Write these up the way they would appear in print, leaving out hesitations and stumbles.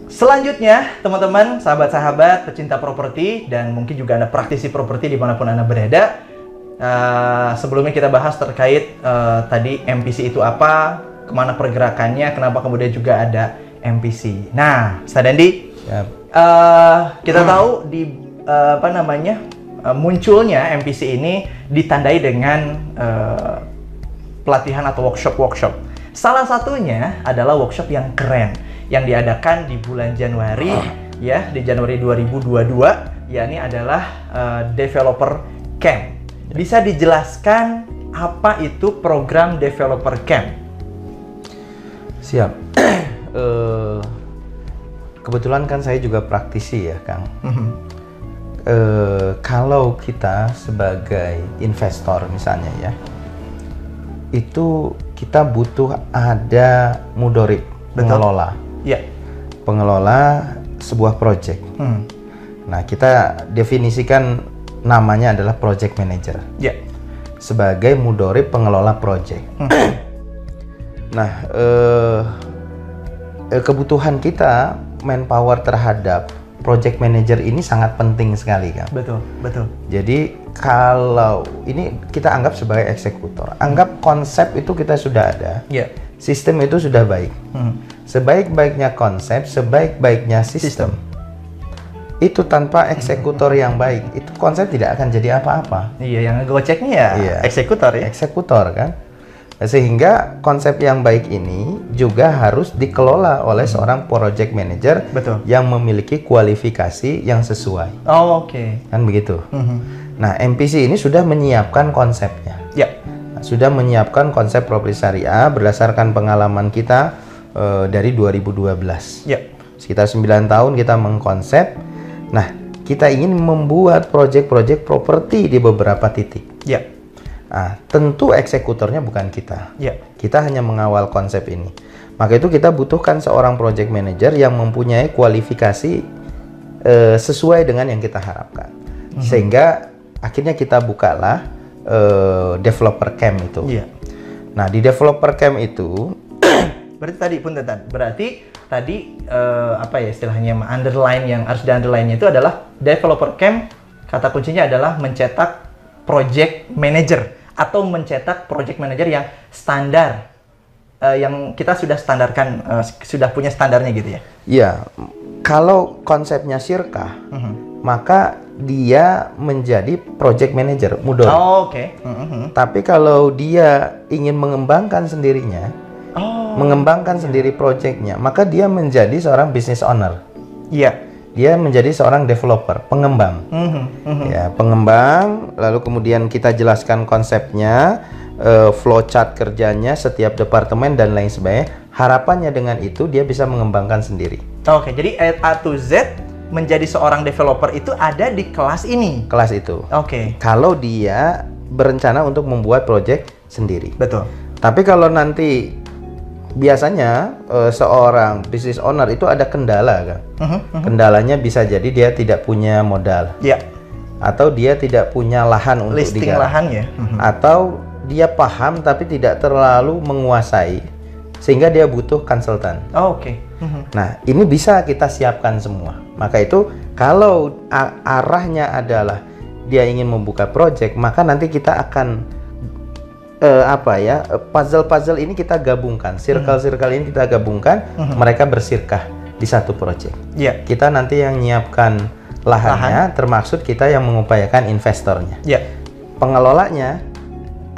Selanjutnya, teman-teman, sahabat-sahabat pecinta properti, dan mungkin juga Anda praktisi properti dimanapun Anda berada. Sebelumnya kita bahas terkait tadi MPC itu apa, kemana pergerakannya, kenapa kemudian juga ada MPC. Nah, Ustaz Dandi, kita tahu di munculnya MPC ini ditandai dengan pelatihan atau workshop. Salah satunya adalah workshop yang keren yang diadakan di bulan Januari, ya, di Januari 2022, yakni adalah Developer Camp. Bisa dijelaskan apa itu program Developer Camp? Siap. Kebetulan kan saya juga praktisi ya, Kang. Kalau kita sebagai investor misalnya ya, itu kita butuh ada mudorib, pengelola. Ya. Pengelola sebuah project. Nah, kita definisikan namanya adalah project manager. Ya. Sebagai mudorib pengelola project. Nah, kebutuhan kita manpower terhadap project manager ini sangat penting sekali, kan? Betul. Jadi kalau ini kita anggap sebagai eksekutor, anggap konsep itu kita sudah ada. Ya. Sistem itu sudah baik. Sebaik-baiknya konsep, sebaik-baiknya sistem. Itu tanpa eksekutor yang baik, itu konsep tidak akan jadi apa-apa. Iya, yang ngegoceknya ya eksekutor ya. Eksekutor kan. Sehingga konsep yang baik ini juga harus dikelola oleh seorang project manager. Betul. Yang memiliki kualifikasi yang sesuai. Oh, oke. Kan begitu. Nah, MPC ini sudah menyiapkan konsepnya. Ya. Sudah menyiapkan konsep properti syariah berdasarkan pengalaman kita dari 2012. Ya. Sekitar 9 tahun kita mengkonsep. Nah, kita ingin membuat proyek-proyek properti di beberapa titik. Ya. Nah, tentu eksekutornya bukan kita. Ya. Kita hanya mengawal konsep ini. Maka itu kita butuhkan seorang project manager yang mempunyai kualifikasi sesuai dengan yang kita harapkan. Sehingga akhirnya kita bukalah developer camp itu. Iya. Nah, di developer camp itu berarti tadi apa ya istilahnya underline yang harus di-underline itu adalah developer camp, kata kuncinya adalah mencetak project manager atau mencetak project manager yang standar, yang kita sudah standarkan, sudah punya standarnya gitu ya. Iya. Kalau konsepnya syirkah, maka dia menjadi project manager, mudorib. Oh, oke. Tapi kalau dia ingin mengembangkan sendirinya, mengembangkan sendiri projectnya, maka dia menjadi seorang business owner. Iya. Dia menjadi seorang developer, pengembang. Ya, pengembang. Lalu kemudian kita jelaskan konsepnya, flowchart kerjanya, setiap departemen dan lain sebagainya. Harapannya dengan itu dia bisa mengembangkan sendiri. Oke, jadi A to Z menjadi seorang developer itu ada di kelas ini. Kelas itu. Oke. Kalau dia berencana untuk membuat project sendiri. Betul. Tapi kalau nanti biasanya seorang business owner itu ada kendala, kan? Kendalanya bisa jadi dia tidak punya modal. Ya. Atau dia tidak punya lahan untuk listing digarap. lahan ya. Atau dia paham tapi tidak terlalu menguasai sehingga dia butuh konsultan. Oh, oke. Nah, ini bisa kita siapkan semua. Maka itu kalau arahnya adalah dia ingin membuka project, maka nanti kita akan puzzle-puzzle ini kita gabungkan, circle-circle ini kita gabungkan, mereka bersirkah di satu project. Yeah. Kita nanti yang nyiapkan lahannya, termasuk kita yang mengupayakan investornya. Yeah. Pengelolanya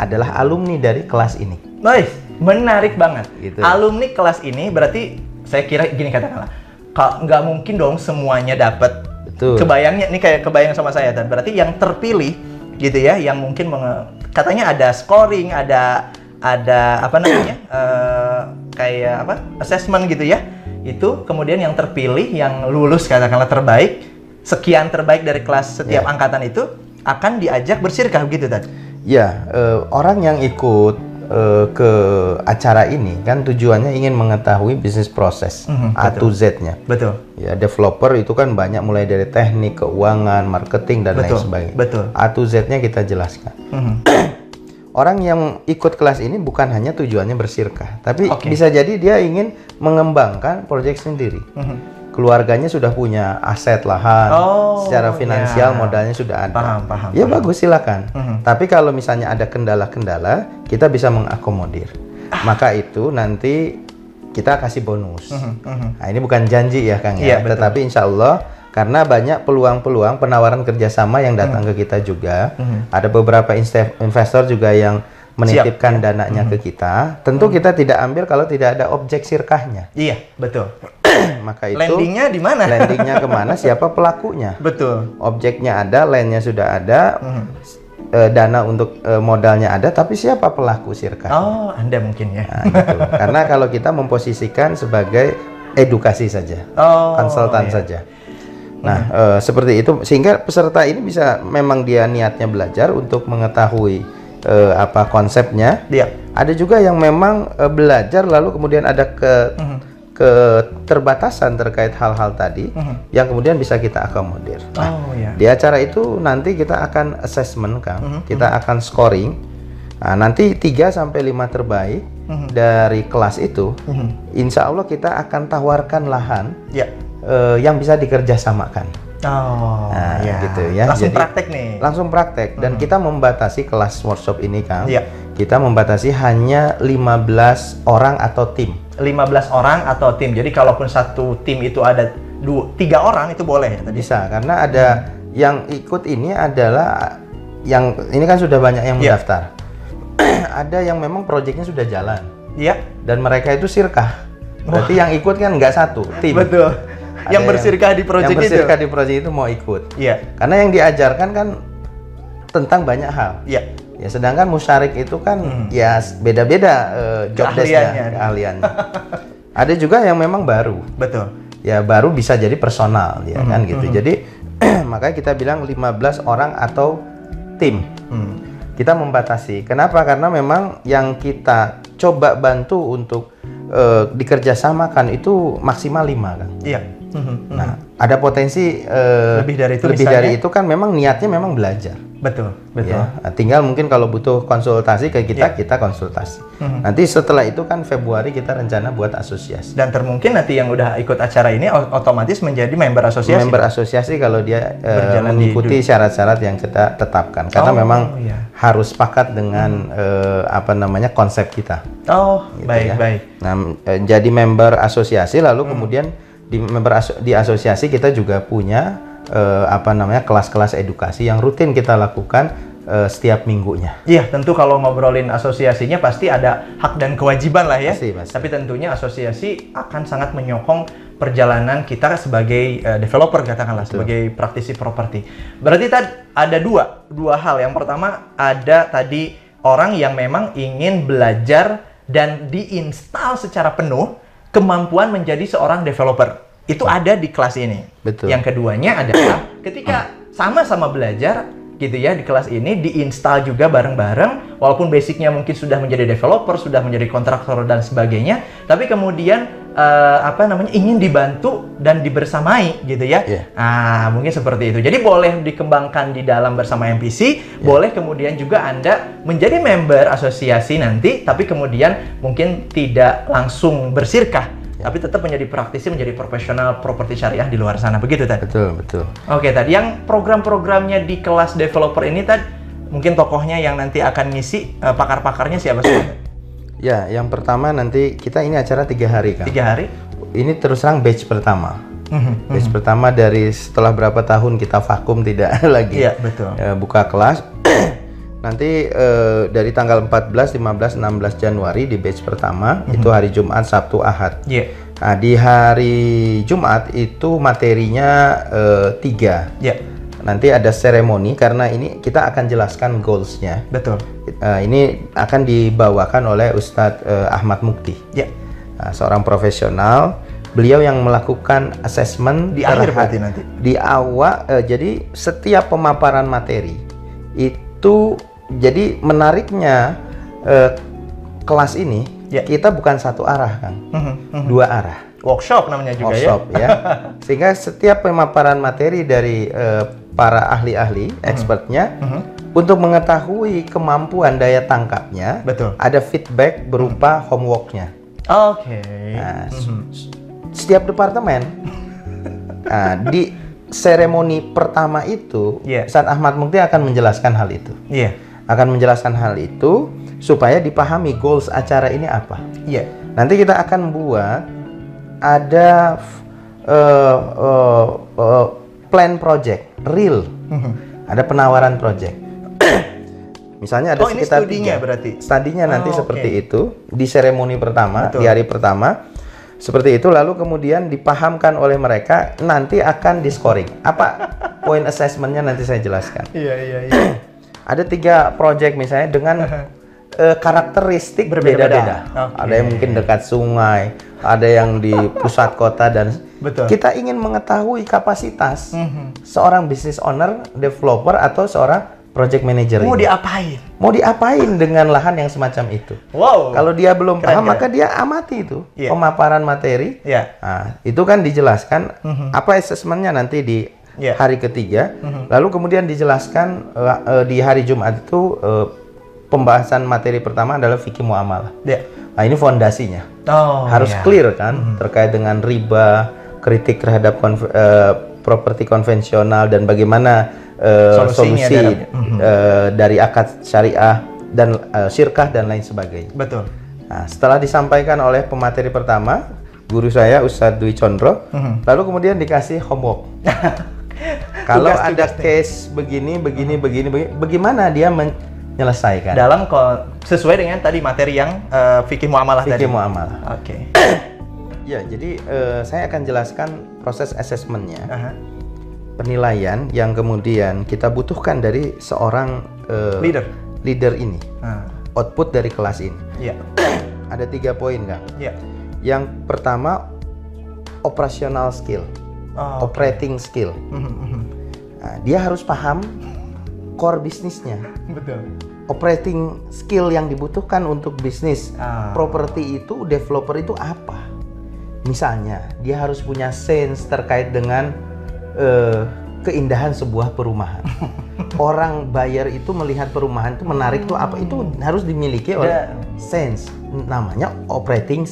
adalah alumni dari kelas ini. Nice, menarik banget. Gitu. Alumni kelas ini berarti saya kira gini katakanlah, nggak mungkin dong semuanya dapat. Kebayangnya, ini kayak kebayang sama saya, dan berarti yang terpilih gitu ya, yang mungkin katanya ada scoring, ada apa namanya, kayak apa, assessment gitu ya. Itu kemudian yang terpilih, yang lulus katakanlah terbaik, sekian terbaik dari kelas setiap angkatan itu akan diajak bersirkah begitu tadi. Ya, orang yang ikut ke acara ini kan tujuannya ingin mengetahui bisnis proses A to Z-nya. Betul. Ya, developer itu kan banyak mulai dari teknik, keuangan, marketing dan lain sebagainya. Betul. A to Z-nya kita jelaskan. orang yang ikut kelas ini bukan hanya tujuannya bersirkah, tapi Oke. bisa jadi dia ingin mengembangkan proyek sendiri. Keluarganya sudah punya aset lahan, secara finansial ya. modalnya sudah ada. Paham. Ya bagus, silakan. Tapi kalau misalnya ada kendala-kendala, kita bisa mengakomodir. Maka itu nanti kita kasih bonus. Nah, ini bukan janji ya Kang ya, Iya, betul. tetapi insya Allah karena banyak peluang-peluang penawaran kerjasama yang datang ke kita juga. Ada beberapa investor juga yang menitipkan dananya ke kita. Tentu kita tidak ambil kalau tidak ada objek sirkahnya. Iya, betul. Maka itu Landingnya di mana? landingnya kemana, siapa pelakunya. Betul. Objeknya ada, landnya sudah ada, dana untuk modalnya ada, tapi siapa pelaku sirkah? Oh, Anda mungkin ya. Nah, gitu. Karena kalau kita memposisikan sebagai edukasi saja, konsultan saja. Nah, seperti itu sehingga peserta ini bisa memang dia niatnya belajar untuk mengetahui apa konsepnya. Iya. Ada juga yang memang belajar lalu kemudian ada keterbatasan terkait hal-hal tadi yang kemudian bisa kita akomodir. Nah, iya. di acara itu nanti kita akan assessment Kang, kita akan scoring. Nah, nanti 3 sampai 5 terbaik dari kelas itu, insya Allah kita akan tawarkan lahan yang bisa dikerjasamakan. Nah, gitu ya. Langsung Jadi, praktek nih. Langsung praktek dan kita membatasi kelas workshop ini Kang. Iya. Kita membatasi hanya 15 orang atau tim. 15 orang atau tim. Jadi kalaupun satu tim itu ada 3 orang itu boleh ya tadi. Bisa karena ada yang ikut ini adalah yang ini kan sudah banyak yang mendaftar. Ada yang memang proyeknya sudah jalan. Iya. Dan mereka itu sirkah. Berarti yang ikut kan nggak satu tim. Betul. Ada Yang bersirkah di proyek itu. Yang bersirkah di proyek itu mau ikut. Iya. Karena yang diajarkan kan tentang banyak hal. Iya. Ya sedangkan musyarik itu kan ya beda-beda job desk-nya, keahliannya. Ada juga yang memang baru. Betul. Ya baru bisa jadi personal ya kan gitu. Jadi makanya kita bilang 15 orang atau tim. Kita membatasi. Kenapa? Karena memang yang kita coba bantu untuk dikerjasamakan itu maksimal 5 kan. Iya. Nah, ada potensi lebih dari itu lebih misalnya? dari itu kan memang niatnya memang belajar. Betul. Ya, tinggal mungkin kalau butuh konsultasi ke kita, kita konsultasi. Nanti setelah itu kan Februari kita rencana buat asosiasi. Dan termungkin nanti yang udah ikut acara ini otomatis menjadi member asosiasi. Member asosiasi kalau dia Berjalan mengikuti syarat-syarat yang kita tetapkan. Karena memang harus sepakat dengan apa namanya konsep kita. Oh, Gitu baik. Nah, jadi member asosiasi lalu kemudian di asosiasi kita juga punya apa namanya kelas-kelas edukasi yang rutin kita lakukan setiap minggunya. Iya, tentu kalau ngobrolin asosiasinya pasti ada hak dan kewajiban lah ya. Pasti. Tapi tentunya asosiasi akan sangat menyokong perjalanan kita sebagai developer katakanlah, sebagai praktisi properti. Berarti tadi ada dua hal. Yang pertama ada tadi orang yang memang ingin belajar dan diinstal secara penuh kemampuan menjadi seorang developer. Itu ada di kelas ini. Betul. Yang keduanya adalah ketika sama-sama belajar gitu ya di kelas ini diinstal juga bareng-bareng walaupun basicnya mungkin sudah menjadi developer, sudah menjadi kontraktor dan sebagainya, tapi kemudian apa namanya ingin dibantu dan dibersamai gitu ya. Nah, mungkin seperti itu. Jadi boleh dikembangkan di dalam bersama MPC, boleh kemudian juga Anda menjadi member asosiasi nanti tapi kemudian mungkin tidak langsung bersirkah. Tapi tetap menjadi praktisi, menjadi profesional properti syariah di luar sana. Begitu, Tad? Betul. Oke, Tad. Yang program-programnya di kelas developer ini, Tad, mungkin tokohnya yang nanti akan ngisi, pakar-pakarnya siapa sih? Ya, yang pertama nanti kita ini acara 3 hari kan. 3 hari? Ini terus terang batch pertama. Batch pertama dari setelah berapa tahun kita vakum tidak lagi. Iya, betul. Buka kelas. Nanti dari tanggal 14, 15, 16 Januari di batch pertama itu hari Jumat, Sabtu, Ahad. Nah, di hari Jumat itu materinya 3. Nanti ada seremoni karena ini kita akan jelaskan goals-nya. Betul. Ini akan dibawakan oleh Ustadz Ahmad Mukti. Nah, seorang profesional. Beliau yang melakukan assessment di akhir berarti nanti. Di awal, jadi setiap pemaparan materi itu. Jadi menariknya kelas ini kita bukan satu arah kan, 2 arah. Workshop namanya juga ya. Sehingga setiap pemaparan materi dari para ahli-ahli, expertnya Untuk mengetahui kemampuan daya tangkapnya, Betul. ada feedback berupa homework-nya. Oke. Nah, setiap departemen di seremoni pertama itu, Iya. Ustadz Ahmad Mukti akan menjelaskan hal itu. Iya. Akan menjelaskan hal itu supaya dipahami goals acara ini apa. Iya. Nanti kita akan buat ada plan project, real. Ada penawaran project. Misalnya ada ini sekitar studinya 3. berarti? Studinya nanti Oh, seperti oke. itu di seremoni pertama, Betul. di hari pertama. Seperti itu, lalu kemudian dipahamkan oleh mereka, nanti akan di-scoring. Apa point assessment-nya nanti saya jelaskan. Iya, iya, iya. Ada 3 project misalnya dengan karakteristik Berbeda-beda. beda-beda. Oke. Ada yang mungkin dekat sungai, ada yang di pusat kota, dan Betul. kita ingin mengetahui kapasitas Mhm. seorang business owner, developer, atau seorang project manager Mau ini. diapain? Mau diapain dengan lahan yang semacam itu? Wow. Kalau dia belum Keren, paham, keren. maka dia amati itu Iya. pemaparan materi. Iya. Nah, itu kan dijelaskan apa assessment-nya nanti di Iya. hari ketiga. Lalu kemudian dijelaskan di hari Jumat itu pembahasan materi pertama adalah fikih muamalah. Iya. Nah, ini fondasinya. Oh, Harus iya. clear kan terkait dengan riba, kritik terhadap properti konvensional, dan bagaimana Solusinya solusi dalam- dari akad syariah dan syirkah dan lain sebagainya. Betul. Nah, setelah disampaikan oleh pemateri pertama, guru saya Ustadz Dwi Condro, lalu kemudian dikasih homework. Kalau ada Tugas-tugas nih. case begini, bagaimana dia menyelesaikan? Sesuai dengan tadi materi yang fikih muamalah tadi. Fikih muamalah. Oke. Ya, jadi saya akan jelaskan proses assessment-nya. Aha. Penilaian yang kemudian kita butuhkan dari seorang leader ini. Ah. Output dari kelas ini. Iya. Ada 3 poin, Kang. Iya. Yang pertama, operational skill, Oh, operating skill. Nah, dia harus paham core bisnisnya. betul. Operating skill yang dibutuhkan untuk bisnis properti itu, developer itu apa? Misalnya, dia harus punya sense terkait dengan keindahan sebuah perumahan. Orang buyer itu melihat perumahan itu menarik tuh apa? Itu harus dimiliki oleh sense. Namanya operating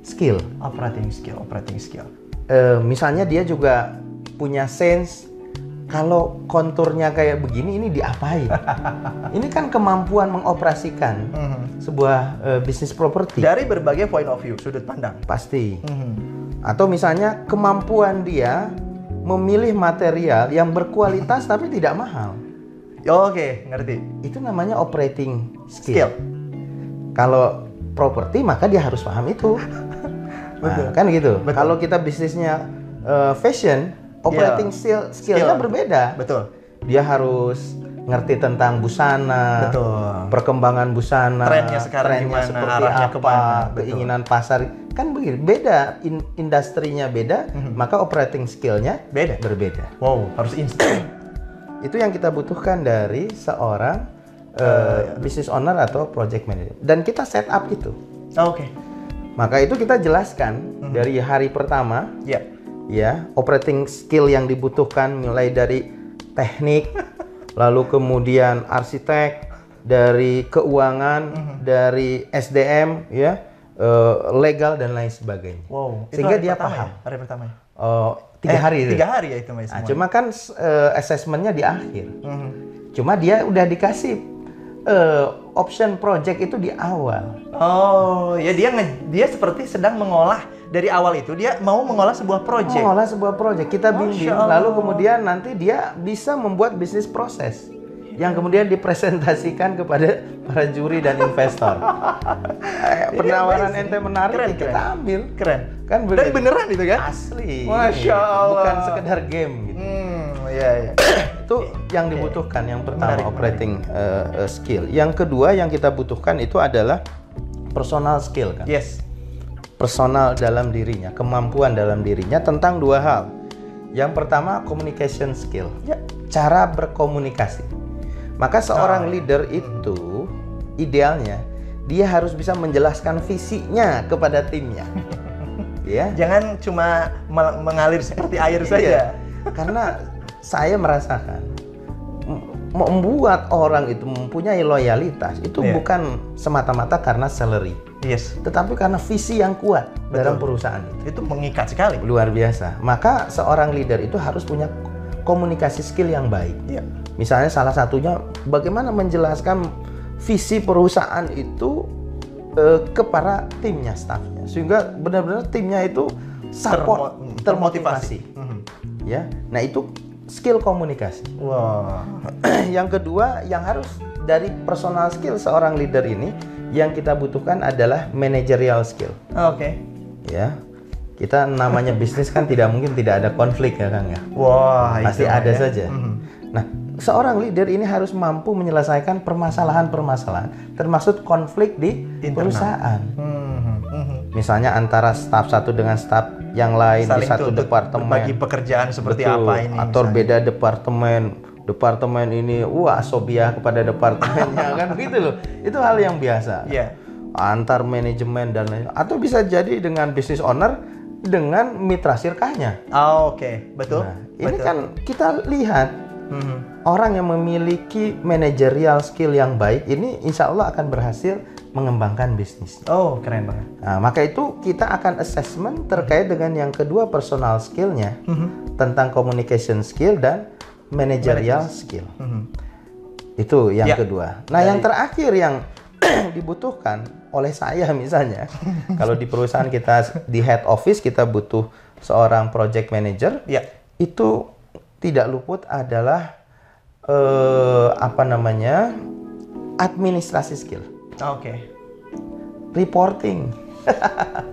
skill. Operating skill. Misalnya dia juga punya sense kalau konturnya kayak begini, ini diapain? Ini kan kemampuan mengoperasikan sebuah bisnis properti. Dari berbagai point of view, sudut pandang. Pasti. Atau misalnya kemampuan dia memilih material yang berkualitas tapi tidak mahal. Oke, ngerti. Itu namanya operating skill. Kalau properti maka dia harus paham itu. Nah, kan gitu. Betul. Kalau kita bisnisnya fashion, operating skill-nya berbeda. Betul. Dia harus ngerti tentang busana, Betul. perkembangan busana, Trennya sekarang gimana, seperti arahnya apa, kemana. Betul. keinginan pasar, kan begini, beda, industrinya beda, maka operating skill-nya berbeda. Wow, harus instan. Itu yang kita butuhkan dari seorang business owner atau project manager, dan kita set up itu. Oke. Maka itu kita jelaskan dari hari pertama. Ya. Ya, operating skill yang dibutuhkan mulai dari teknik, lalu kemudian arsitek, dari keuangan, dari SDM, ya, legal dan lain sebagainya. Wow. Sehingga Itu dia pertama paham. ya? Hari pertama ya? 3 hari. 3 hari ya itu Mas. Nah, cuma kan assessmentnya di akhir. Cuma dia udah dikasih option project itu di awal. Oh, ya dia seperti sedang mengolah dari awal itu dia mau mengolah sebuah project. Mengolah sebuah project, kita bimbing, Masya Allah. lalu kemudian nanti dia bisa membuat bisnis proses yang kemudian dipresentasikan kepada para juri dan investor. Penawaran ente menarik, Keren, ya kita keren. ambil. Keren. Kan Dan begitu. beneran itu kan? Asli. Masya Allah. Bukan sekedar game gitu. Iya, iya. Itu yang dibutuhkan yang pertama, Menarik, operating skill. Yang kedua yang kita butuhkan itu adalah personal skill kan. Yes. Personal dalam dirinya, kemampuan dalam dirinya tentang 2 hal. Yang pertama communication skill, Ya. cara berkomunikasi. Maka seorang leader itu idealnya dia harus bisa menjelaskan visinya kepada timnya. Ya. Jangan cuma mengalir seperti air Iya. saja. Karena saya merasakan membuat orang itu mempunyai loyalitas itu Iya. bukan semata-mata karena salary, Yes. tetapi karena visi yang kuat Betul. dalam perusahaan itu. Itu mengikat sekali. Luar biasa. Maka seorang leader itu harus punya komunikasi skill yang baik. Iya. Misalnya salah satunya bagaimana menjelaskan visi perusahaan itu ke para timnya, staffnya, sehingga benar-benar timnya itu support, termotivasi. Ya, nah itu skill komunikasi. Wah. Yang kedua, yang harus dari personal skill seorang leader ini, yang kita butuhkan adalah managerial skill. Oke. Ya, kita namanya bisnis kan tidak mungkin tidak ada konflik ya Kang ya. Wah, Pasti itu ada ya. saja. Nah, seorang leader ini harus mampu menyelesaikan permasalahan-permasalahan, termasuk konflik di Internal. perusahaan. Misalnya antara staf satu dengan staf yang lain di Saling satu tuntut, departemen. berbagi pekerjaan seperti Betul. apa ini. Atau misalnya. beda departemen ini, wah asobiah kepada departemennya kan begitu loh. Itu hal yang biasa. Iya. Antar manajemen dan lain. Atau bisa jadi dengan business owner dengan mitra sirkahnya. Oh, oke. Betul. Nah, ini Betul. kan kita lihat orang yang memiliki managerial skill yang baik ini insya Allah akan berhasil mengembangkan bisnis. Oh, keren banget. Nah, maka itu kita akan assessment terkait dengan yang kedua personal skillnya tentang communication skill dan managerial skill. Itu yang Ya. kedua. Nah, yang terakhir yang dibutuhkan oleh saya misalnya, kalau di perusahaan kita di head office kita butuh seorang project manager, Ya. itu tidak luput adalah administrasi skill, Oke. reporting.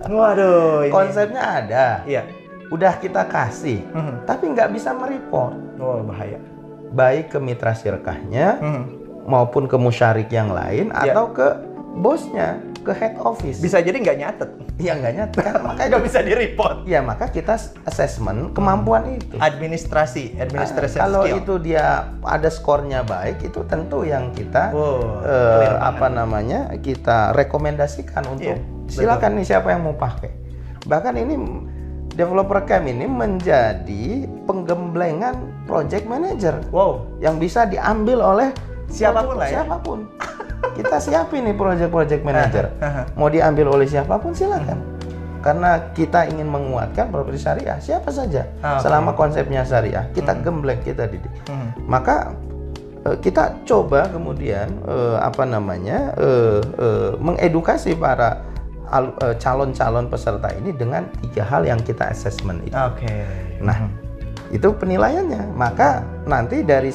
Waduh, ini. Konsepnya ada, Iya. udah kita kasih, tapi nggak bisa mereport, Oh, bahaya. baik ke mitra sirkahnya maupun ke musyarik yang lain Iya. atau ke bosnya, ke head office. Bisa jadi nggak nyatet. Iya nggak nyata, kan? Makanya Nggak bisa di-report. ya maka kita assessment kemampuan itu. Administrasi Kalau skill. itu dia ada skornya baik, itu tentu yang kita Wow, clear banget. kita rekomendasikan untuk Iya, silakan nih siapa yang mau pakai. Bahkan ini developer camp ini menjadi penggemblengan project manager Wow. yang bisa diambil oleh Siapapun lah ya. Siapapun. Kita siapin nih project manager. Mau diambil oleh siapapun silakan. Karena kita ingin menguatkan properti syariah, siapa saja. Oke. Selama konsepnya syariah, kita gembleng, kita didik. Maka kita coba kemudian mengedukasi para calon-calon peserta ini dengan 3 hal yang kita assessment itu. Oke. Nah, itu penilaiannya. Maka nanti dari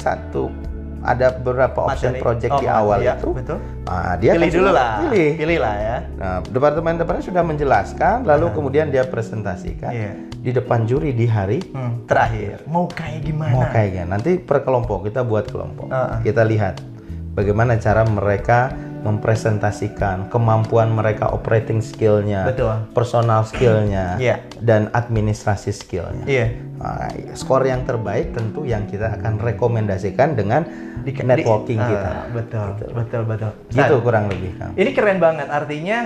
ada beberapa option Materi. project di Oh, awal iya, itu. betul. Nah, dia Pilih akan dulu sudah lah. Pilih lah ya. Nah, departemen sudah menjelaskan, lalu kemudian dia presentasikan Iya. di depan juri di hari Terakhir, mau kayak gimana? mau kayaknya. Nanti per kelompok kita buat kelompok. Ah. Kita lihat bagaimana cara mereka mempresentasikan kemampuan mereka operating skillnya, Betul. personal skillnya, Iya. dan administrasi skillnya. Iya. Nah, skor yang terbaik tentu yang kita akan rekomendasikan dengan networking kita. Betul. Gitu Nah, kurang lebih, Kang. ini keren banget. Artinya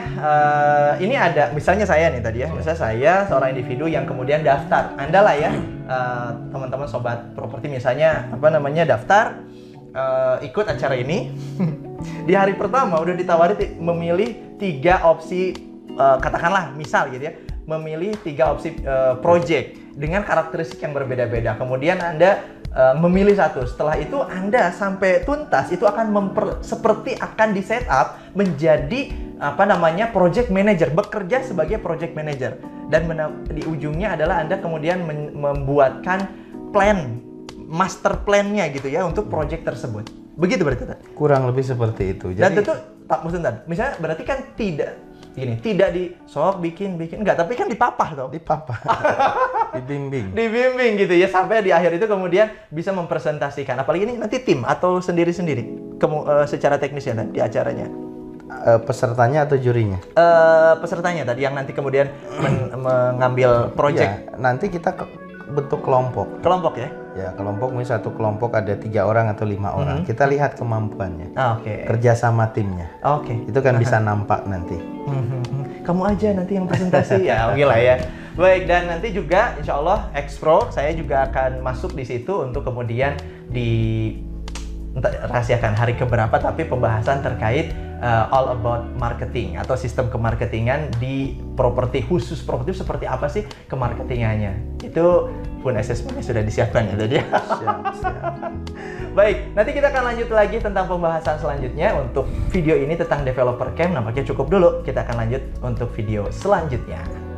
ini ada, misalnya saya nih tadi ya, misalnya saya seorang individu yang kemudian daftar. Anda lah ya, teman-teman sobat properti misalnya daftar ikut acara ini. Di hari pertama udah ditawari memilih 3 opsi, katakanlah misal gitu ya, memilih 3 opsi project dengan karakteristik yang berbeda-beda. Kemudian Anda memilih satu. Setelah itu Anda sampai tuntas itu akan seperti akan di setup menjadi project manager, bekerja sebagai project manager. Dan di ujungnya adalah Anda kemudian membuatkan master plan-nya gitu ya untuk project tersebut. Begitu berarti tadi. Kurang lebih seperti itu. Dan tentu Pak Musnad, misalnya berarti kan tidak di sok bikin enggak, tapi kan dipapah toh. dipapa, Dibimbing gitu ya sampai di akhir itu kemudian bisa mempresentasikan. Apalagi ini nanti tim atau sendiri-sendiri secara teknis ya di acaranya. Pesertanya atau jurinya? Pesertanya tadi yang nanti kemudian mengambil project. Ya, nanti kita bentuk kelompok. Kelompok ya? Ya, kelompok misalnya satu kelompok ada 3 orang atau 5 orang. Kita lihat kemampuannya. Oke. Kerjasama timnya. Oke. Itu kan bisa nampak nanti. Kamu aja nanti yang presentasi ya, oke lah ya. Baik, dan nanti juga insya Allah Expro saya juga akan masuk di situ untuk kemudian entah rahasiakan hari keberapa, tapi pembahasan terkait all about marketing atau sistem kemarketingan di properti, khusus properti seperti apa sih kemarketingannya. Itu pun assessment-nya sudah disiapkan ya tadi. Siap. Baik, nanti kita akan lanjut lagi tentang pembahasan selanjutnya. Untuk video ini tentang developer camp nampaknya cukup dulu. Kita akan lanjut untuk video selanjutnya.